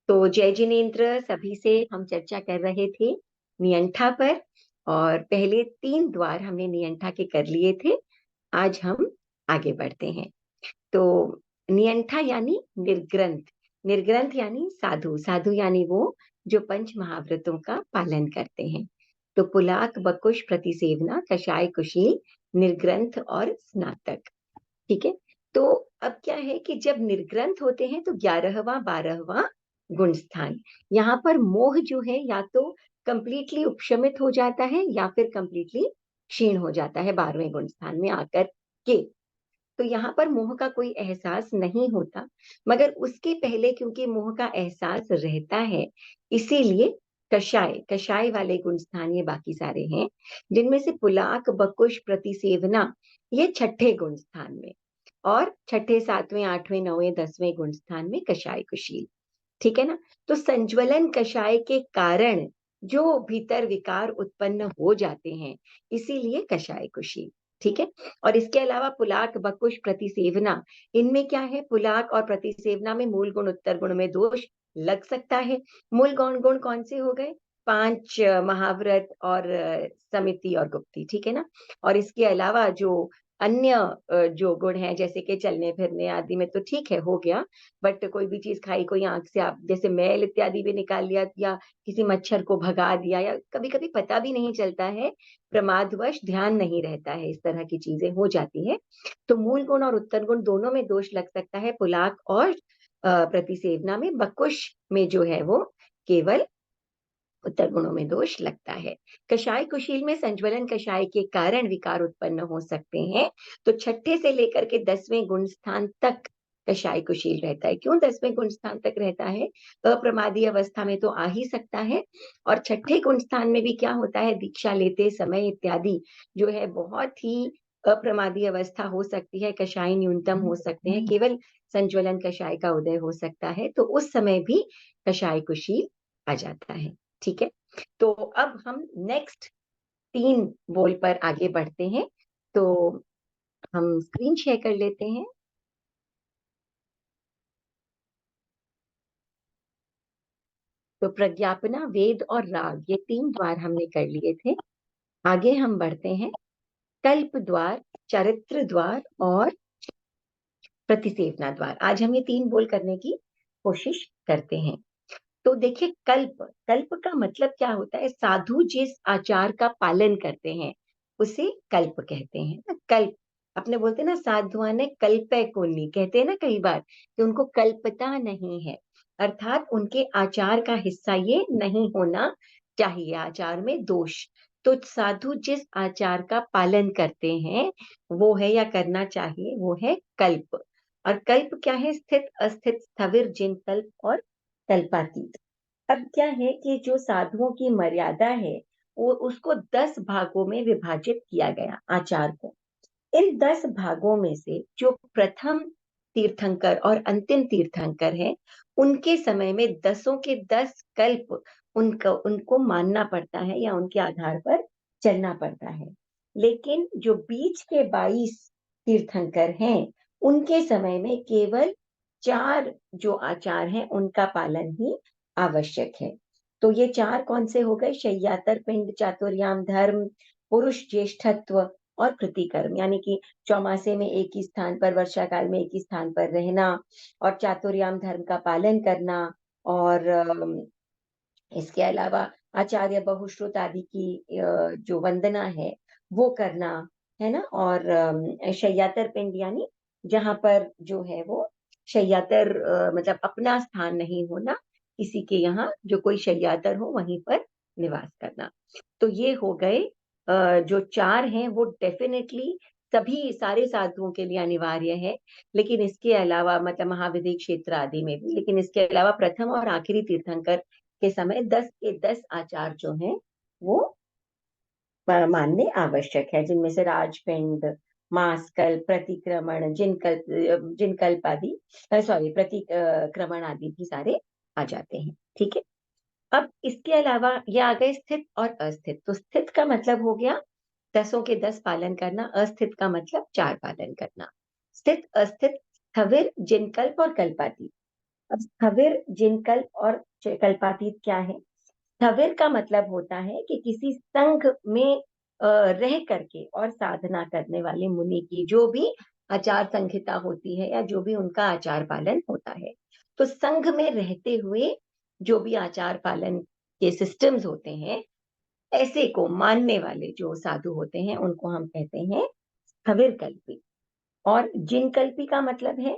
तो जय जिनेन्द्र, सभी से हम चर्चा कर रहे थे नियंठा पर, और पहले 3 द्वार हमने नियंठा के कर लिए थे। आज हम आगे बढ़ते हैं। तो नियंठा यानी निर्ग्रंथ, निर्ग्रंथ यानी साधु, साधु यानी वो जो पंच महाव्रतों का पालन करते हैं। तो पुलाक, बकुश, प्रतिसेवना, कषाय, कुशील, निर्ग्रंथ और स्नातक। ठीक है। तो अब क्या है कि जब निर्ग्रंथ होते हैं तो 11वां 12वां गुण स्थान, यहाँ पर मोह जो है या तो कंप्लीटली उपशमित हो जाता है या फिर कंप्लीटली क्षीण हो जाता है 12वें गुण स्थान में आकर के। तो यहाँ पर मोह का कोई एहसास नहीं होता, मगर उसके पहले क्योंकि मोह का एहसास रहता है, इसीलिए कषाय, कषाय वाले गुण स्थान ये बाकी सारे हैं, जिनमें से पुलाक, बकुश, प्रतिसेवना ये छठे गुण स्थान में, और छठे, 7वें, 8वें, 9वें, 10वें गुण स्थान में कषाय, कुशील। ठीक है ना। तो संज्वलन कषाय के कारण जो भीतर विकार उत्पन्न हो जाते हैं, इसीलिए कषाय, कुशील। ठीक है। और इसके अलावा पुलाक, बकुश, प्रतिसेवना, इनमें क्या है, पुलाक और प्रतिसेवना में मूल गुण उत्तर गुण में दोष लग सकता है। मूल गुण गुण कौन से हो गए? 5 महाव्रत और समिति और गुप्ती। ठीक है ना। और इसके अलावा जो अन्य जो गुण हैं, जैसे कि चलने फिरने आदि में तो ठीक है, हो गया, बट कोई भी चीज खाई, कोई आंख से आप जैसे मैल इत्यादि भी निकाल लिया, या किसी मच्छर को भगा दिया, या कभी कभी पता भी नहीं चलता है, प्रमादवश ध्यान नहीं रहता है, इस तरह की चीजें हो जाती है। तो मूल गुण और उत्तर गुण दोनों में दोष लग सकता है, पुलाक और प्रतिसेवना में। बकुश में जो है वो केवल उत्तर गुणों में दोष लगता है। कषाय, कुशील में संज्वलन कषाय के कारण विकार उत्पन्न हो सकते हैं। तो छठे से लेकर के 10वें गुण स्थान तक कषाय, कुशील रहता है। क्यों 10वें गुण स्थान तक रहता है? अप्रमादी अवस्था में तो आ ही सकता है, और छठे गुण स्थान में भी क्या होता है, दीक्षा लेते समय इत्यादि जो है बहुत ही अप्रमादी अवस्था हो सकती है, कषाय न्यूनतम हो सकते हैं, केवल संज्वलन कषाय का उदय हो सकता है, तो उस समय भी कषाय, कुशील आ जाता है। ठीक है। तो अब हम नेक्स्ट 3 बोल पर आगे बढ़ते हैं। तो हम स्क्रीन शेयर कर लेते हैं। तो प्रज्ञापना, वेद और राग, ये 3 द्वार हमने कर लिए थे। आगे हम बढ़ते हैं। कल्प द्वार, चरित्र द्वार और प्रतिसेवना द्वार। आज हम ये 3 बोल करने की कोशिश करते हैं। तो देखिए, कल्प, कल्प का मतलब क्या होता है? साधु जिस आचार का पालन करते हैं उसे कल्प कहते हैं ना। कल्प, अपने बोलते हैं ना, साधुआने कल्पे कोनी, कहते हैं ना कई बार कि उनको कल्पता नहीं है, अर्थात उनके आचार का हिस्सा ये नहीं होना चाहिए, आचार में दोष। तो साधु जिस आचार का पालन करते हैं वो है, या करना चाहिए, वो है कल्प। और कल्प क्या है? स्थित, अस्थित, स्थविर, जिन कल्प और कल्पातीत। अब क्या है कि जो साधुओं की मर्यादा है, वो उसको 10 भागों में विभाजित किया गया आचार को। इन 10 भागों में से जो प्रथम तीर्थंकर और अंतिम तीर्थंकर है, उनके समय में 10 के 10 कल्प उनको उनको मानना पड़ता है, या उनके आधार पर चलना पड़ता है। लेकिन जो बीच के 22 तीर्थंकर हैं, उनके समय में केवल 4 जो आचार हैं उनका पालन ही आवश्यक है। तो ये 4 कौन से हो गए? शय्यातर पिंड, चातुर्याम धर्म, पुरुष ज्येष्ठत्व और कृतिकर्म, यानी कि चौमासे में एक ही स्थान पर, वर्षा काल में एक ही स्थान पर रहना, और चातुर्याम धर्म का पालन करना, और इसके अलावा आचार्य बहुश्रुत आदि की जो वंदना है वो करना, है ना। और शय्यातर पिंड यानी जहां पर जो है वो शय्यातर, मतलब अपना स्थान नहीं होना, किसी के यहाँ जो कोई शय्यातर हो वहीं पर निवास करना। तो ये हो गए जो 4 हैं, वो डेफिनेटली सभी सारे साधुओं के लिए अनिवार्य है। लेकिन इसके अलावा, मतलब महाविद्य क्षेत्र आदि में भी, लेकिन इसके अलावा प्रथम और आखिरी तीर्थंकर के समय 10 के 10 आचार जो हैं वो मानने आवश्यक है, जिनमें से राजपिंड, मासकल्प, प्रतिक्रमण, जिनकल्प आदि, सॉरी, प्रतिक्रमण आदि भी सारे आ जाते हैं। ठीक है। अब इसके अलावा ये आ गए स्थित और अस्थित। तो स्थित का मतलब हो गया 10 के 10 पालन करना, अस्थित का मतलब 4 पालन करना। स्थित, अस्थित, स्थविर, जिनकल्प और कल्पातीत। अब स्थविर, जिनकल्प और कल्पातीत क्या है? स्थविर का मतलब होता है कि किसी संघ में रह करके और साधना करने वाले मुनि की जो भी आचार संहिता होती है या जो भी उनका आचार पालन होता है, तो संघ में रहते हुए जो भी आचार पालन के सिस्टम्स होते हैं, ऐसे को मानने वाले जो साधु होते हैं उनको हम कहते हैं स्थविर कल्पी। और जिन कल्पी का मतलब है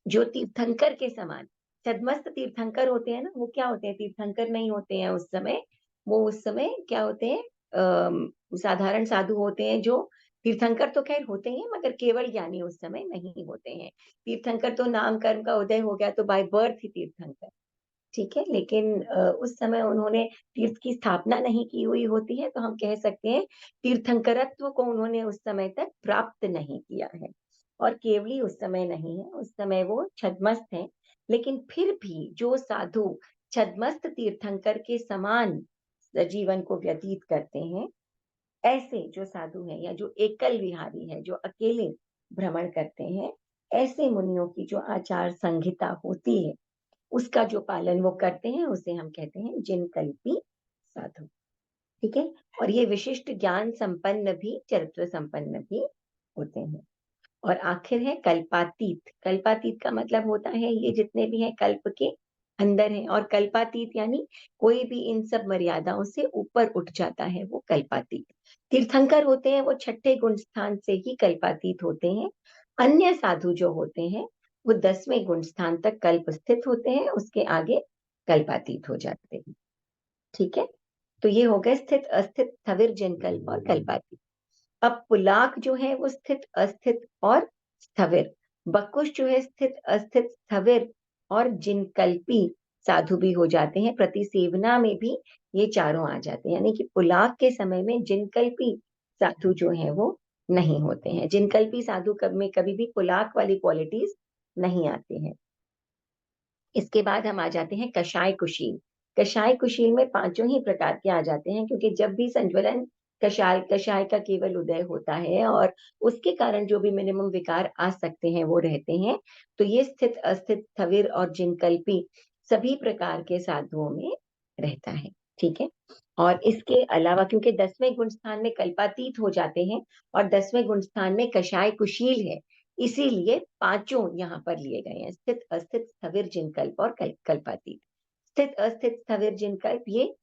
जो तीर्थंकर के समान, छद्मस्त तीर्थंकर होते हैं ना, वो क्या होते हैं? तीर्थंकर नहीं होते हैं उस समय। वो उस समय क्या होते हैं? साधारण साधु होते हैं। जो तीर्थंकर तो खैर होते हैं मगर केवल ज्ञानी उस समय नहीं होते हैं। तीर्थंकर तो नाम कर्म का उदय हो गया तो बाय बर्थ ही तीर्थंकर, ठीक है। लेकिन उस समय उन्होंने तीर्थ की स्थापना नहीं की हुई होती है, तो हम कह सकते हैं तीर्थंकरत्व को उन्होंने उस समय तक प्राप्त नहीं किया है। और केवली उस समय नहीं है, उस समय वो छद्मस्त हैं। लेकिन फिर भी जो साधु छद्मस्त तीर्थंकर के समान जीवन को व्यतीत करते हैं, ऐसे जो साधु हैं या जो एकल विहारी है, जो अकेले भ्रमण करते हैं, ऐसे मुनियों की जो आचार संहिता होती है उसका जो पालन वो करते हैं उसे हम कहते हैं जिनकल्पी साधु, ठीक है। और ये विशिष्ट ज्ञान संपन्न भी, चरित्र संपन्न भी होते हैं। और आखिर है कल्पातीत। कल्पातीत का मतलब होता है ये जितने भी हैं कल्प के अंदर हैं, और कल्पातीत यानी कोई भी इन सब मर्यादाओं से ऊपर उठ जाता है, वो कल्पातीत। तीर्थंकर होते हैं वो छठे गुण स्थान से ही कल्पातीत होते हैं। अन्य साधु जो होते हैं वो 10वें गुण स्थान तक कल्प स्थित होते हैं, उसके आगे कल्पातीत हो जाते हैं, ठीक है। तो ये हो गए स्थित, अस्थित, स्थविर, जिनकल्प और कल्पातीत। अब पुलाक जो है वो स्थित, अस्थित और स्थविर। बकुश जो है स्थित, अस्थित, स्थविर और जिनकल्पी साधु भी हो जाते हैं। प्रतिसेवना में भी ये चारों आ जाते हैं, यानी कि पुलाक के समय में जिनकल्पी साधु जो है वो नहीं होते हैं। जिनकल्पी साधु में कभी भी पुलाक वाली क्वालिटीज नहीं आती हैं। इसके बाद हम आ जाते हैं कषाय कुशील। कषाय कुशील में पांचों ही प्रकार के आ जाते हैं, क्योंकि जब भी संज्वलन कषाय कषाय का केवल उदय होता है और उसके कारण जो भी मिनिमम विकार आ सकते हैं वो रहते हैं, तो ये स्थित, अस्थित, स्थविर और जिनकल्पी सभी प्रकार के साधुओं में रहता है, ठीक है। और इसके अलावा क्योंकि 10वें गुण स्थान में कल्पातीत हो जाते हैं और 10वें गुण स्थान में कषाय कुशील है, इसीलिए पांचों यहाँ पर लिए गए हैं, स्थित, अस्थित, स्थविर, जिनकल्प और कल्पातीत। स्थित, अस्थित, स्थविर, जिनकल्प ये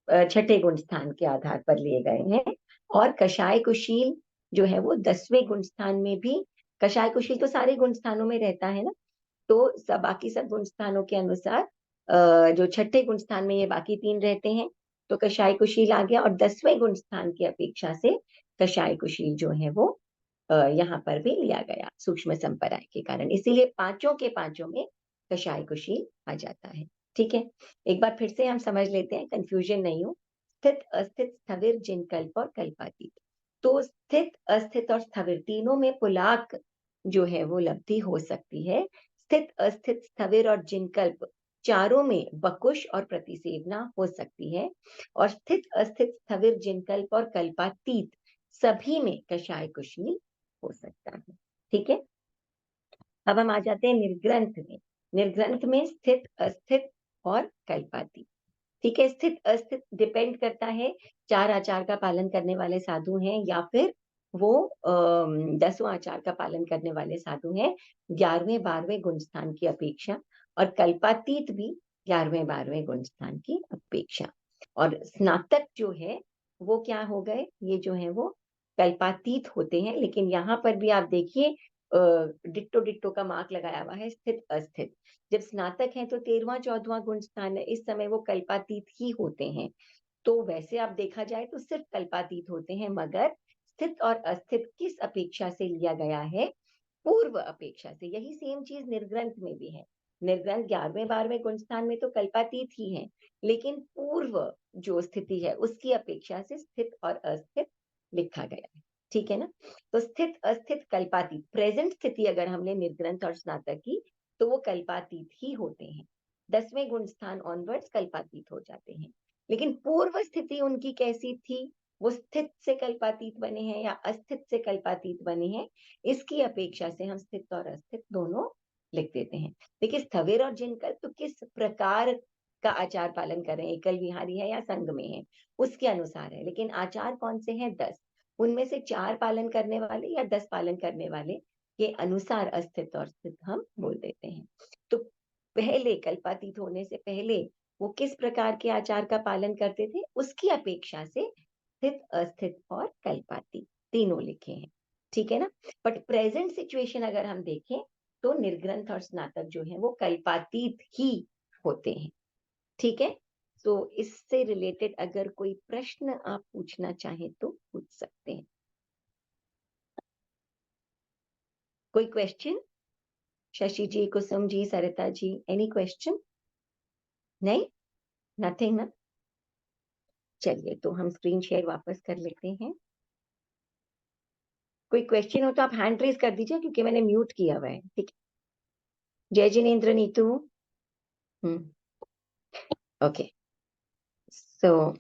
छठे गुण स्थान के आधार पर लिए गए हैं। और कषाय कुशील जो है वो 10वें गुण स्थान में भी, कषाय कुशील तो सारे गुण स्थानों में रहता है ना, तो सब बाकी सब गुण स्थानों के अनुसार जो छठे गुण स्थान में ये बाकी तीन रहते हैं, तो कषाय कुशील आ गया। और 10वें गुण स्थान की अपेक्षा से कषाय कुशील जो है वो यहाँ पर भी लिया गया सूक्ष्म संपराय के कारण, इसीलिए पांचों के पांचों में कषाय कुशील आ जाता है, ठीक है। एक बार फिर से हम समझ लेते हैं, कंफ्यूजन नहीं हो। स्थित, अस्थित, स्थविर, जिनकल्प और कल्पातीत। तो स्थित, अस्थित और स्थविर तीनों में पुलाक जो है वो लब्धि हो सकती है। स्थित, अस्थित, स्थविर और जिनकल्प चारों में बकुश और प्रतिसेवना हो सकती है। और स्थित, अस्थित, स्थविर, जिनकल्प और कल्पातीत सभी में कषाय कुशील हो सकता है, ठीक है। अब हम आ जाते हैं निर्ग्रंथ में। निर्ग्रंथ में स्थित, अस्थित और कल्पातीत, ठीक है। स्थित, अस्थित डिपेंड करता है चार आचार का पालन करने वाले साधु हैं या फिर वो 10वां आचार का पालन करने वाले साधु हैं 11वें 12वें गुण स्थान की अपेक्षा। और कल्पातीत भी 11वें 12वें गुण स्थान की अपेक्षा। और स्नातक जो है वो क्या हो गए? ये जो है वो कल्पातीत होते हैं, लेकिन यहाँ पर भी आप देखिए डिट्टो डिट्टो का मार्क लगाया हुआ है, स्थित, अस्थित। जब स्नातक हैं तो 13वां 14वां गुण स्थान है, इस समय वो कल्पातीत ही होते हैं। तो वैसे आप देखा जाए तो सिर्फ कल्पातीत होते हैं, मगर स्थित और अस्थित किस अपेक्षा से लिया गया है? पूर्व अपेक्षा से। यही सेम चीज निर्ग्रंथ में भी है। निर्ग्रंथ 11वें 12वें गुण स्थान में तो कल्पातीत ही है, लेकिन पूर्व जो स्थिति है उसकी अपेक्षा से स्थित और अस्थित लिखा गया है, ठीक है ना। तो स्थित, अस्थित, कल्पातीत, प्रेजेंट स्थिति अगर हमने निर्ग्रंथ और स्नातक की तो वो कल्पातीत ही होते हैं। 10वें गुण स्थान ऑनवर्ड्स कल्पातीत हो जाते हैं। लेकिन पूर्व स्थिति उनकी कैसी थी? वो स्थित से कल्पातीत बने हैं या अस्थित से कल्पातीत बने हैं, इसकी अपेक्षा से हम स्थित और अस्थित दोनों लिख देते हैं। देखिए स्थविर और जिनकल्प तो किस प्रकार का आचार पालन कर रहे हैं, एकल विहारी है या संघ में है, उसके अनुसार है। लेकिन आचार कौन से हैं? 10। उनमें से 4 पालन करने वाले या 10 पालन करने वाले के अनुसार अस्तित्व और स्थित हम बोल देते हैं। तो पहले कल्पातीत होने से पहले वो किस प्रकार के आचार का पालन करते थे, उसकी अपेक्षा से स्थित, अस्थित और कल्पातीत तीनों लिखे हैं। ठीक है ना? बट प्रेजेंट सिचुएशन अगर हम देखें तो निर्ग्रंथ और स्नातक जो है वो कल्पातीत ही होते हैं। ठीक है? तो इससे रिलेटेड अगर कोई प्रश्न आप पूछना चाहें तो पूछ सकते हैं। कोई क्वेश्चन? शशि जी, कुसुम जी, सरिता जी, एनी क्वेश्चन? नहीं, नथिंग ना? चलिए तो हम स्क्रीन शेयर वापस कर लेते हैं। कोई क्वेश्चन हो तो आप हैंड रेज कर दीजिए क्योंकि मैंने म्यूट किया हुआ है। ठीक है, जय जिनेन्द्र, नीतू। ओके, सो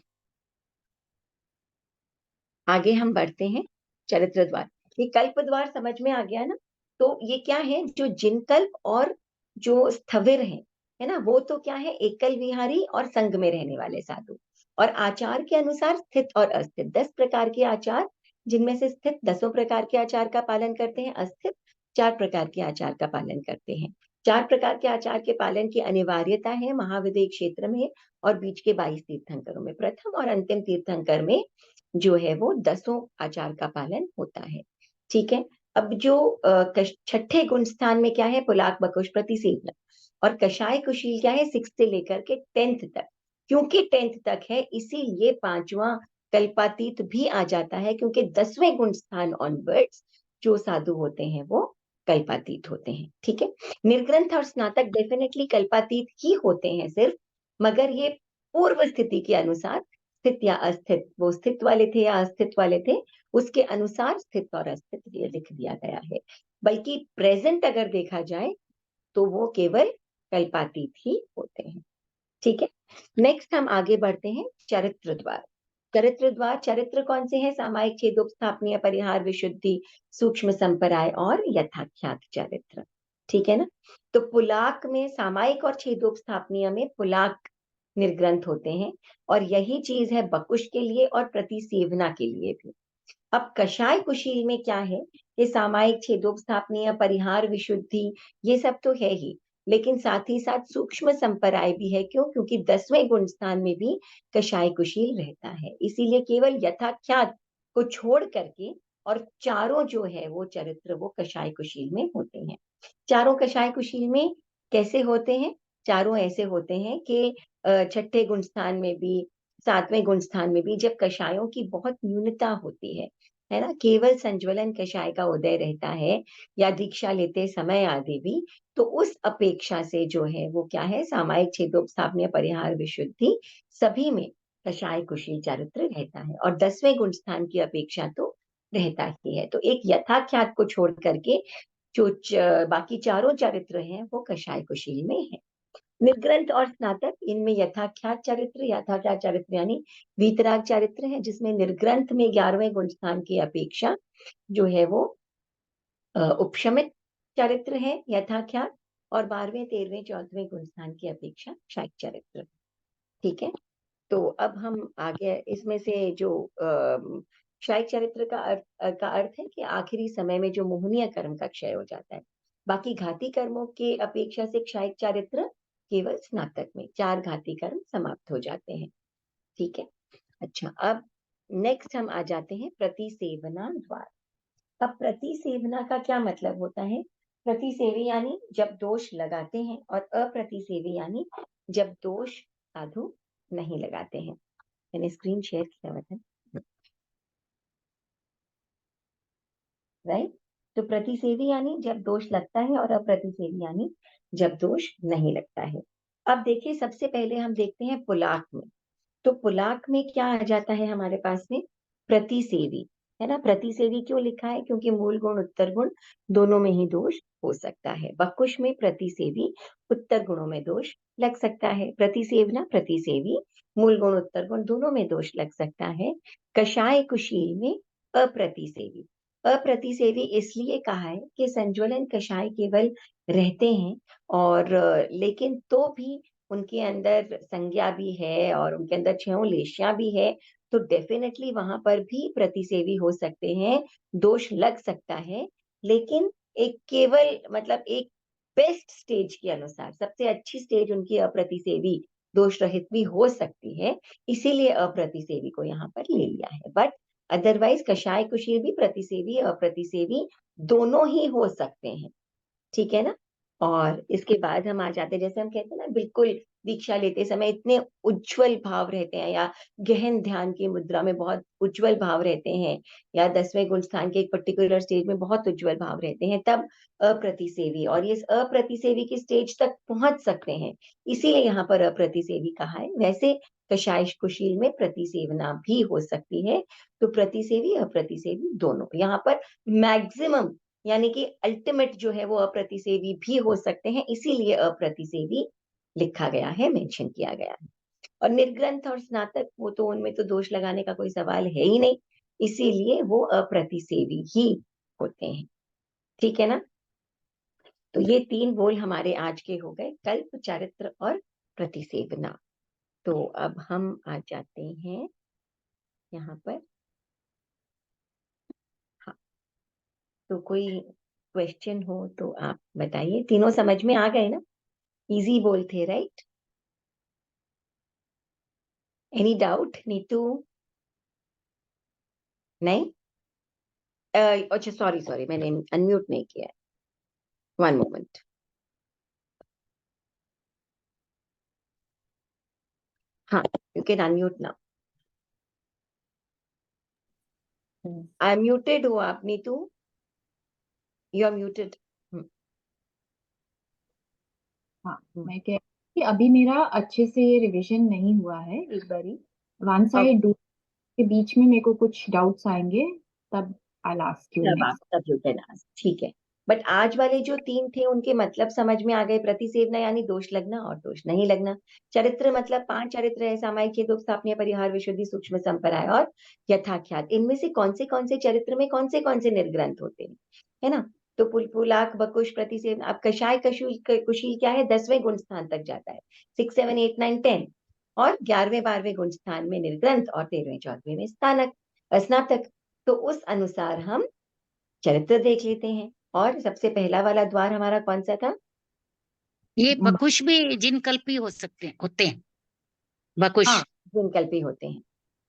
आगे हम बढ़ते हैं। चरित्र द्वार, ये कल्प द्वार समझ में आ गया ना? तो ये क्या है, जो जिनकल्प और जो स्थविर है ना, वो तो क्या है, एकल विहारी और संघ में रहने वाले साधु। और आचार के अनुसार स्थित और अस्थित 10 प्रकार के आचार, जिनमें से स्थित 10 प्रकार के आचार का पालन करते हैं, अस्थित 4 प्रकार के आचार का पालन करते हैं। 4 प्रकार के आचार के पालन की अनिवार्यता है महाविदेय क्षेत्र में और बीच के 22 तीर्थंकरों में। प्रथम और अंतिम तीर्थंकर में जो है वो 10 आचार का पालन होता है। ठीक है, अब जो छठे गुण स्थान में क्या है, पुलाक बकुश प्रतिसेवन, और कषाय कुशील क्या है, 6 से लेकर के 10th तक। क्योंकि 10th तक है इसीलिए 5वां कल्पातीत भी आ जाता है, क्योंकि 10वें गुण स्थान ऑनवर्ड्स जो साधु होते हैं वो कल्पातीत होते हैं। ठीक है, निर्ग्रंथ और स्नातक डेफिनेटली कल्पातीत ही होते हैं सिर्फ, मगर ये पूर्व स्थिति के अनुसार स्थित या अस्थित, वो स्थित वाले थे या अस्तित्व वाले थे, उसके अनुसार स्थित और अस्तित्व ये लिख दिया गया है। बल्कि प्रेजेंट अगर देखा जाए तो वो केवल कल्पातीत ही होते हैं। ठीक है, नेक्स्ट हम आगे बढ़ते हैं। चरित्र द्वार। चरित्र द्वार, चरित्र कौन से हैं? सामायिक, छेदोपस्थापनीय, परिहार, विशुद्धि, सूक्ष्म संपराय और यथाख्यात चरित्र। ठीक है ना? तो पुलाक में सामायिक और छेदोपस्थापनीय में पुलाक निर्ग्रंथ होते हैं, और यही चीज है बकुश के लिए और प्रतिसेवना के लिए भी। अब कषाय कुशील में क्या है, ये सामायिक, छेदोपस्थापनीय, परिहार, विशुद्धि, ये सब तो है ही, लेकिन साथ ही साथ सूक्ष्म संपराय भी है। क्यों? क्योंकि 10वें गुण स्थान में भी कषाय कुशील रहता है। इसीलिए केवल यथाख्यात को छोड़ करके और चारों जो है वो चरित्र वो कषाय कुशील में होते हैं। चारों कषाय कुशील में कैसे होते हैं? चारों ऐसे होते हैं कि छठे गुण स्थान में भी, 7वें गुण स्थान में भी जब कषायों की बहुत न्यूनता होती है ना, केवल संज्वलन कषाय का उदय रहता है या दीक्षा लेते समय आदि भी, तो उस अपेक्षा से जो है वो क्या है, सामायिक, छेदोपस्थापनीय, परिहार, विशुद्धि सभी में कषाय कुशील चरित्र रहता है, और 10वें गुण स्थान की अपेक्षा तो रहता ही है। तो एक यथाख्यात को छोड़ करके जो बाकी चारों चरित्र हैं वो कषाय कुशील में है। निर्ग्रंथ और स्नातक, इनमें यथाख्यात चरित्र, यथाख्यात चरित्र यानी वीतराग चरित्र है, जिसमें निर्ग्रंथ में 11वें गुण स्थान की अपेक्षा जो है वो उपशमित चरित्र है यथाख्यात, और 12वें, 13वें, 14वें गुण स्थान की अपेक्षा शायक चरित्र। ठीक है, तो अब हम आगे इसमें से जो शायक चरित्र का अर्थ है कि आखिरी समय में जो मोहनीय कर्म का क्षय हो जाता है। बाकी घाती कर्मों के अपेक्षा से क्षायक चरित्र केवल स्नातक में 4 घाती कर्म समाप्त हो जाते हैं। ठीक है, अच्छा, अब नेक्स्ट हम आ जाते हैं प्रतिसेवना द्वार। अब प्रतिसेवना का क्या मतलब होता है? प्रतिसेवी यानी जब दोष लगाते हैं, और अप्रतिसेवी यानी जब दोष साधु नहीं लगाते हैं। मैंने स्क्रीन शेयर किया हुआ था, राइट? तो प्रतिसेवी यानी जब दोष लगता है, और अप्रतिसेवी यानी जब दोष नहीं लगता है। अब देखिए, सबसे पहले हम देखते हैं पुलाक में। तो पुलाक में क्या आ जाता है हमारे पास में? प्रतिसेवी, है ना? प्रतिसेवी क्यों लिखा है? क्योंकि मूल गुण उत्तर गुण दोनों में ही दोष हो सकता है। बकुश में प्रतिसेवी, उत्तर गुणों में दोष लग सकता है। प्रतिसेवना, प्रतिसेवी, मूल गुण उत्तर गुण दोनों में दोष लग सकता है। कषाय कुशील में अप्रतिसेवी, अप्रतिसेवी इसलिए कहा है कि संज्वलन कषाय केवल रहते हैं, और लेकिन तो भी उनके अंदर संज्ञा भी है और उनके अंदर छयों लेशियां भी है, तो डेफिनेटली वहां पर भी प्रतिसेवी हो सकते हैं, दोष लग सकता है। लेकिन एक केवल मतलब एक बेस्ट स्टेज के अनुसार सबसे अच्छी स्टेज उनकी अप्रतिसेवी दोष रहित भी हो सकती है, इसीलिए अप्रतिसेवी को यहाँ पर ले लिया है। बट अदरवाइज कषाय कुशील भी प्रतिसेवी अप्रतिसेवी दोनों ही हो सकते हैं, ठीक है ना। और इसके बाद हम आ जाते हैं, जैसे हम कहते हैं ना, बिल्कुल दीक्षा लेते समय इतने उज्जवल भाव रहते हैं, या गहन ध्यान की मुद्रा में बहुत उज्जवल भाव रहते हैं, या 10वें गुण स्थान के एक पर्टिकुलर स्टेज में बहुत उज्जवल भाव रहते हैं, तब अप्रतिसेवी, और ये अप्रतिसेवी की स्टेज तक पहुंच सकते हैं, इसीलिए यहाँ पर अप्रतिसेवी कहा है। वैसे कषाय कुशील में प्रतिसेवना भी हो सकती है, तो प्रतिसेवी अप्रतिसेवी दोनों यहाँ पर मैक्सिमम, यानी कि अल्टीमेट जो है वो अप्रतिसेवी भी हो सकते हैं, इसीलिए अप्रतिसेवी लिखा गया है, मेंशन किया गया है। और निर्ग्रंथ और स्नातक, वो तो उनमें तो दोष लगाने का कोई सवाल है ही नहीं, इसीलिए वो अप्रतिसेवी ही होते हैं, ठीक है ना। तो ये 3 बोल हमारे आज के हो गए, कल्प, चारित्र और प्रतिसेवना। तो अब हम आ जाते हैं यहाँ पर। हाँ, तो कोई क्वेश्चन हो तो आप बताइए। तीनों समझ में आ गए ना? इजी बोल थे, राइट? Any doubt Neetu? नहीं? अच्छा, सॉरी सॉरी, मैंने अनम्यूट नहीं किया है। One moment. हाँ, you can unmute now. I am muted हो आप नीतू, यू आर म्यूटेड। हाँ, मैं कह रही थी कि अभी मेरा अच्छे से रिवीजन नहीं हुआ है। एक बारी वन साइड डू के बीच में मेरे को कुछ डाउट्स आएंगे, तब आई आस्क यू नेक्स्ट। तब यू कैन आस्क, ठीक है। बट आज वाले जो 3 थे उनके मतलब समझ में आ गए। प्रतिसेवना यानी दोष लगना और दोष नहीं लगना। चरित्र मतलब 5 चरित्र है, सामायिक, हेतु, स्थापनीय, परिहार, विशुद्धि, सूक्ष्म, संपराय और यथाख्यात। इनमें से कौन से चरित्र में कौन से निर्ग्रंथ होते हैं, है ना। तो पुलपुलाक, बकुश, प्रतिसेवना। अब कषाय कुशील क्या है, 10वें गुण स्थान तक जाता है, 6, 7, 8, 9, 10, और 11वें 12वें गुण स्थान में निर्ग्रंथ, और 13वें 14वें में स्नातक। तो उस अनुसार हम चरित्र देख लेते हैं। और सबसे पहला वाला द्वार हमारा कौन सा था? ये बकुश भी जिनकल्पी हो सकते हैं, होते हैं बकुश। हाँ, जिनकल्पी होते हैं,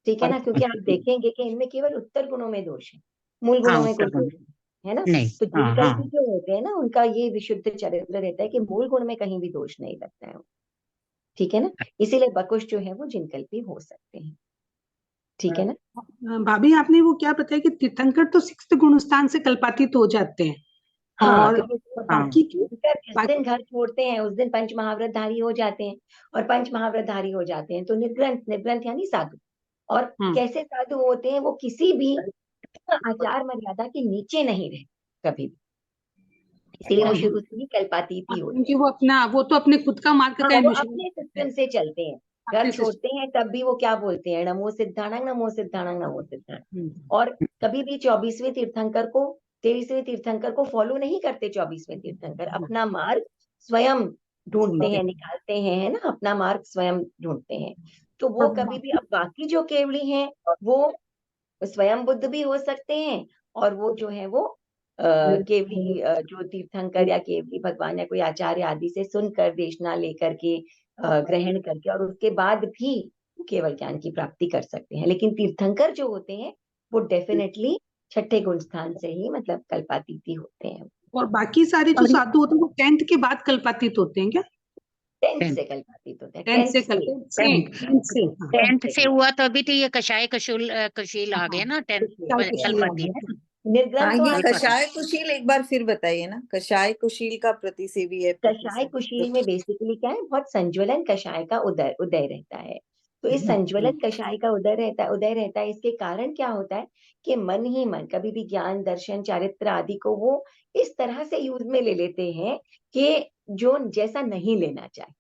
ठीक है ना, क्योंकि आप देखेंगे कि इनमें केवल उत्तर गुणों में दोष है, मूल हाँ, गुणों में कोई उत्तर गुण दोष नहीं है ना। नहीं। तो हाँ हाँ, जिनकल्पी जो होते हैं ना, उनका ये विशुद्ध चरित्र रहता है कि मूल गुण में कहीं भी दोष नहीं लगता है, ठीक है ना। इसीलिए बकुश जो है वो जिनकल्पी हो सकते हैं, ठीक है ना। भाभी, आपने वो क्या बताया कि तीर्थंकर तो 6th गुण स्थान से कल्पातीत हो जाते हैं, हाँ, और क्योंकि बाकी की जिस दिन घर छोड़ते हैं उस दिन पंच महाव्रतधारी हो जाते हैं, और पंच महाव्रतधारी हो जाते हैं तो निर्ग्रंथ, निर्ग्रंथ यानी साधु। और कैसे साधु होते हैं, वो किसी भी आचार मर्यादा के नीचे नहीं रहे कभी भी, इसीलिए वो शुरू से ही कल्पातीत ही होते क्योंकि वो तो अपने खुद का मार्ग का हैं। वो अनुसरण अपने सिस्टम से चलते हैं, घर छोड़ते हैं तब भी वो क्या बोलते हैं, नमो सिद्धाणं नमो सिद्धाणं नमो सिद्धाणं। और कभी भी 24वें तीर्थंकर को, 23वें तीर्थंकर को फॉलो नहीं करते। 24वें तीर्थंकर अपना मार्ग स्वयं ढूंढते हैं, निकालते हैं, है ना, अपना मार्ग स्वयं ढूंढते हैं। तो वो कभी भी, अब बाकी जो केवली हैं वो स्वयं बुद्ध भी हो सकते हैं, और वो जो है वो केवली जो तीर्थंकर या केवली भगवान या कोई आचार्य आदि से सुनकर, देशना लेकर के, ग्रहण करके, और उसके बाद भी केवल ज्ञान की प्राप्ति कर सकते हैं। लेकिन तीर्थंकर जो होते हैं वो डेफिनेटली 6ठे गुण स्थान से ही मतलब कल्पातीत होते हैं। और बाकी सारे जो साधु होते हैं वो 10th के बाद कल्पातीत होते हैं क्या? 10th से कल्पातीत होते हैं, 10th से 10th से हुआ तो अभी तो ये कषाय कुशील आ गया ना, 10th कल्पातीत। निर्ग्रंथ तो ये कषाय कुशील एक बार फिर बताइए ना, कषाय कुशील का प्रतिसेवी है। कषाय कुशील में बेसिकली क्या है, बहुत संज्वलन कषाय का उदय रहता है। तो इस संज्वलन कषाय का उदय रहता है। इसके कारण क्या होता है कि मन ही मन कभी भी ज्ञान, दर्शन, चारित्र आदि को वो इस तरह से यूज में ले लेते हैं कि जो जैसा नहीं लेना चाहिए,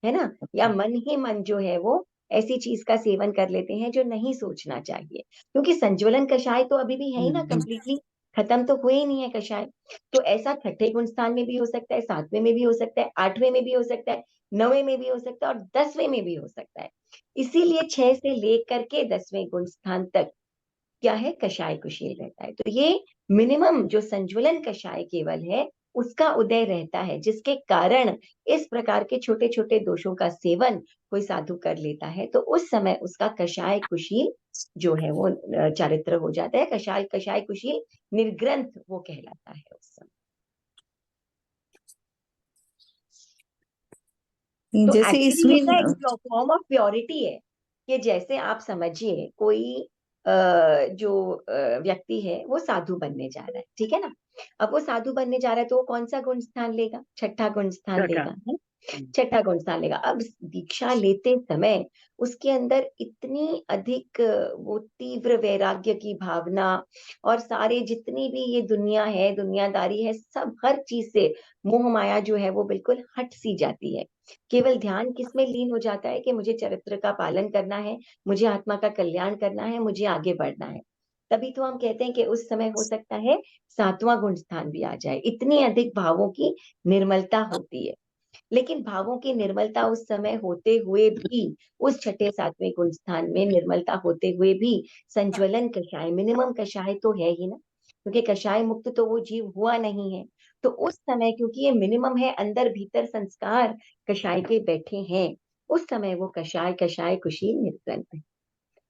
है ना, या मन ही मन जो है वो ऐसी चीज का सेवन कर लेते हैं जो नहीं सोचना चाहिए। क्योंकि संज्वलन कषाय तो अभी भी है ही ना, कंप्लीटली खत्म तो हुए ही नहीं है कषाय। तो ऐसा छठे गुण स्थान में भी हो सकता है, 7वें में भी हो सकता है, 8वें में भी हो सकता है, 9वें में भी हो सकता है और 10वें में भी हो सकता है। इसीलिए 6 से लेकर के 10वें गुण स्थान तक क्या है, कषाय कुशील रहता है। तो ये मिनिमम जो संज्वलन कषाय केवल है उसका उदय रहता है, जिसके कारण इस प्रकार के छोटे छोटे दोषों का सेवन कोई साधु कर लेता है तो उस समय उसका कषाय कुशील जो है वो चारित्र हो जाता है। कषाय कषाय कुशील निर्ग्रंथ वो कहलाता है उस समय। तो जैसे एक्चुअली इसमें इसका एक फॉर्म ऑफ प्योरिटी है कि जैसे आप समझिए कोई जो व्यक्ति है वो साधु बनने जा रहा है, ठीक है ना। अब वो साधु बनने जा रहा है तो वो कौन सा गुण स्थान लेगा, छठा गुण स्थान छठा। लेगा, है छठा गुण स्थान लेगा। अब दीक्षा लेते समय उसके अंदर इतनी अधिक वो तीव्र वैराग्य की भावना और सारे जितनी भी ये दुनिया है, दुनियादारी है, सब हर चीज से मोह माया जो है वो बिल्कुल हट सी जाती है। केवल ध्यान किसमें लीन हो जाता है कि मुझे चरित्र का पालन करना है, मुझे आत्मा का कल्याण करना है, मुझे आगे बढ़ना है। तभी तो हम कहते हैं कि उस समय हो सकता है 7वां गुण स्थान भी आ जाए, इतनी अधिक भावों की निर्मलता होती है। लेकिन भावों की निर्मलता उस समय होते हुए भी, उस छठे 7वें गुण स्थान में निर्मलता होते हुए भी संज्वलन कषाय मिनिमम कषाय तो है ही ना, क्योंकि कषाय मुक्त तो वो जीव हुआ नहीं है। तो उस समय क्योंकि ये मिनिमम है, अंदर भीतर संस्कार कषाय के बैठे हैं, उस समय वो कषाय कषाय कुशील निर्ग्रंथ है।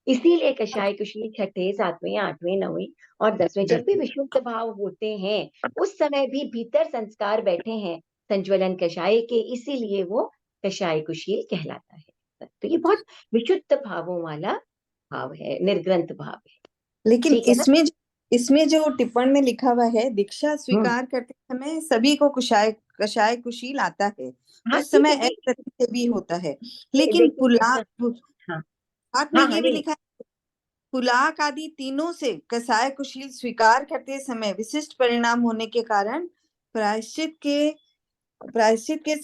इसीलिए कषाय कुशील छठे 7वें 8वें 9वें और 10वें जब भी विशुद्ध भाव होते हैं उस समय भी भीतर संस्कार बैठे हैं संज्वलन कषाय के, इसीलिए वो कषाय कुशील कहलाता है। तो ये बहुत विशुद्ध भावों वाला भाव है, निर्ग्रंथ भाव है। लेकिन ठीक है ना। इसमें जो टिप्पण में लिखा हुआ है, दीक्षा हम्म, स्वीकार करते समय सभी को कषाय कुशील आता है, हाँ उस ठीक समय है देखिए। अप्रति से भी होता है। लेकिन देखिए हाँ पुलाक में हाँ ये हाँ भी नहीं लिखा है, पुलाक आदि तीनों से कषाय कुशील स्वीकार करते समय विशिष्ट परिणाम होने के कारण प्रायश्चित के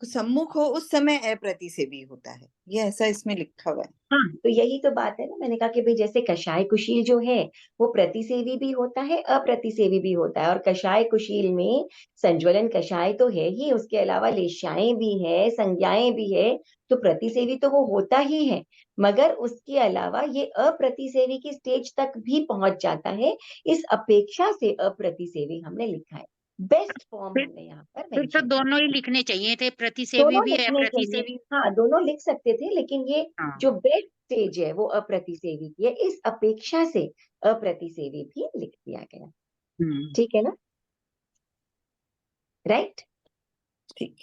सम्मुख हो, उस समय अप्रति से भी होता है। ये ऐसा इसमें लिखा हुआ है। हाँ तो यही तो बात है ना, मैंने कहा कि भाई जैसे कषाय कुशील जो है वो प्रतिसेवी भी होता है, अप्रतिसेवी भी होता है। और कषाय कुशील में संज्वलन कषाय तो है ही, उसके अलावा लेशाएं भी है, संज्ञाएं भी है, तो प्रतिसेवी तो वो होता ही है। मगर उसके अलावा ये अप्रतिसेवी की स्टेज तक भी पहुंच जाता है, इस अपेक्षा से अप्रतिसेवी हमने लिखा है। बेस्ट फॉर्म फिर हमने यहाँ पर फिर तो मेंशन किया। दोनों ही लिखने चाहिए थे, प्रतिसेवी दोनों भी लिखने चाहिए, अप्रतिसेवी। हाँ दोनों लिख सकते थे, लेकिन ये हाँ। जो बेस्ट स्टेज है वो अप्रतिसेवी की है, इस अपेक्षा से अप्रतिसेवी भी लिख दिया गया। ठीक है ना, राइट, ठीक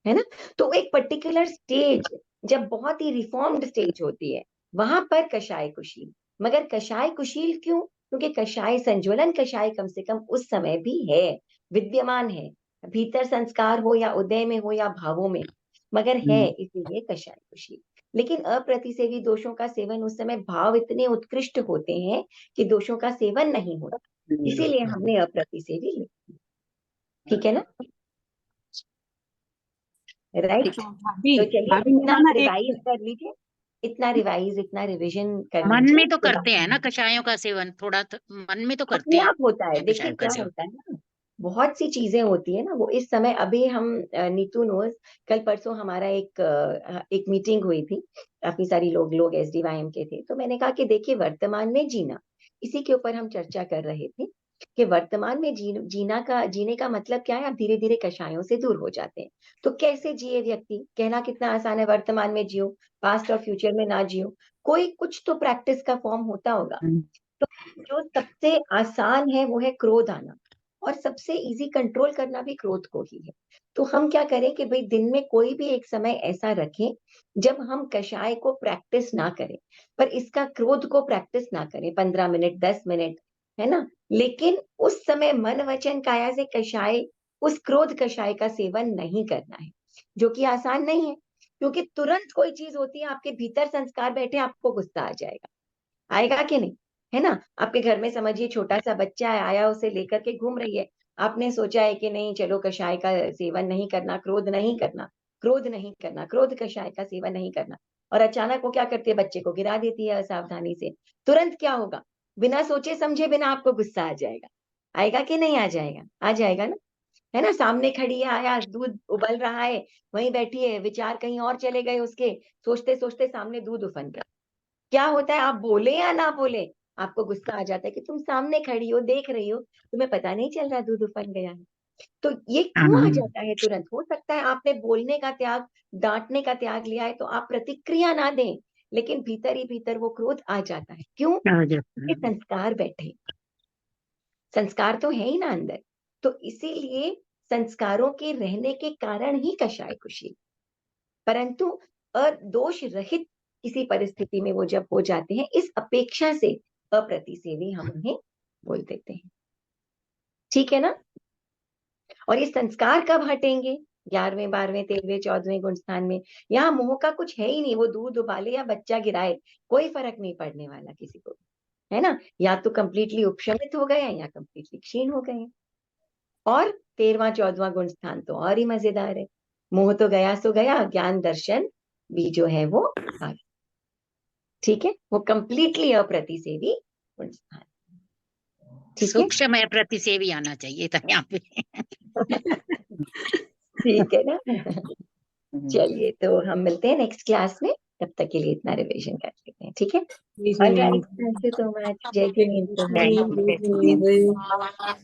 है ना। तो एक पर्टिकुलर स्टेज जब बहुत ही रिफॉर्म्ड स्टेज होती है वहां पर कषाय कुशील। मगर कषाय कुशील क्यों, क्योंकि कषाय संज्वलन कषाय कम से कम उस समय भी है, विद्यमान है, भीतर संस्कार हो या उदय में हो या भावों में, मगर है, इसीलिए कषाय कुशील। लेकिन अप्रतिसेवी दोषों का सेवन उस समय भाव इतने उत्कृष्ट होते हैं कि दोषों का सेवन नहीं होता, इसीलिए हमने अप्रतिसेवी लिखा। ठीक है ना, राइट। तो भाभी तो चलिए भाभी इतना मेरा ना रिवाइज एक कर लीजिए, इतना रिवीजन कर मन लीजिए में तो फिर करते हैं ना आप कषायों का सेवन, थोड़ा तो मन में तो करते अपने हैं आप होता है। देखिए कषायों का क्या सेवन। होता है ना, बहुत सी चीजें होती है ना वो इस समय, अभी हम नीतू नोज कल परसों हमारा एक मीटिंग हुई थी, काफी सारी लोग SDYM के थे। तो मैंने कहा कि देखिए वर्तमान में जीना, इसी के ऊपर हम चर्चा कर रहे थे कि वर्तमान में जीने का मतलब क्या है। आप धीरे धीरे कषायों से दूर हो जाते हैं, तो कैसे जिए व्यक्ति, कहना कितना आसान है, वर्तमान में जियो, पास्ट और फ्यूचर में ना जियो। कोई कुछ तो प्रैक्टिस का फॉर्म होता होगा। तो जो सबसे आसान है वो है क्रोध आना, और सबसे इजी कंट्रोल करना भी क्रोध को ही है। तो हम क्या करें कि भाई दिन में कोई भी एक समय ऐसा रखें जब हम कषाय को प्रैक्टिस ना करें, पर इसका क्रोध को प्रैक्टिस ना करें, 15 मिनट 10 मिनट, है ना। लेकिन उस समय मन वचन काया से कषाय, उस क्रोध कषाय का सेवन नहीं करना है, जो कि आसान नहीं है, क्योंकि तुरंत कोई चीज होती है आपके भीतर संस्कार बैठे, आपको गुस्सा आ जाएगा, आएगा कि नहीं, है ना। आपके घर में समझिए छोटा सा बच्चा है, आया उसे लेकर के घूम रही है, आपने सोचा है कि नहीं चलो कषाय का सेवन नहीं करना, क्रोध नहीं करना, क्रोध नहीं करना, क्रोध कषाय का सेवन नहीं करना, और अचानक वो क्या करती है, बच्चे को गिरा देती है असावधानी से। तुरंत क्या होगा, बिना सोचे समझे बिना आपको गुस्सा आ जाएगा, आएगा कि नहीं आ जाएगा? आ जाएगा ना, है ना। सामने खड़ी है, आया, दूध उबल रहा है, वहीं बैठी है, विचार कहीं और चले गए उसके, सोचते सोचते सामने दूध उफन गया। क्या होता है, आप बोले या ना बोले, आपको गुस्सा आ जाता है कि तुम सामने खड़ी हो, देख रही हो, तुम्हें पता नहीं चल रहा दूध उफन गया है। तो ये क्यों आ जाता है तुरंत? हो सकता है आपने बोलने का त्याग, डांटने का त्याग लिया है, तो आप प्रतिक्रिया ना दें, लेकिन भीतर ही भीतर वो क्रोध आ जाता है। क्यों? क्योंकि संस्कार बैठे, संस्कार तो है ही ना अंदर। तो इसीलिए संस्कारों के रहने के कारण ही कषाय कुशील, परंतु अदोष रहित किसी परिस्थिति में वो जब हो जाते हैं, इस अपेक्षा से अप्रतिसेवी हम उन्हें बोल देते हैं। ठीक है ना। और ये संस्कार कब हटेंगे? 11वें 12वें 13वें 14वें गुण स्थान में। यहाँ मोह का कुछ है ही नहीं, वो दूध उबाले या बच्चा गिराए, कोई फर्क नहीं पड़ने वाला किसी को, है ना। या तो कंप्लीटली उपशमित हो गए हैं या कंप्लीटली क्षीण हो गए हैं। और 13वां 14वां गुण स्थान तो और ही मजेदार है। मोह तो गया सो गया, ज्ञान दर्शन भी जो है वो आ गया। ठीक है, वो कंप्लीटली अप्रतिसेवी गुण स्थान। ठीक है, सूक्ष्म है, प्रतिसेवी आना चाहिए था यहाँ पे। ठीक है ना। चलिए, तो हम मिलते हैं नेक्स्ट क्लास में, तब तक के लिए इतना रिवीजन कर लेते हैं। ठीक है, जय alright, thank you so much. जय जिनेन्द्र। Thank you. जिनेन्द्र।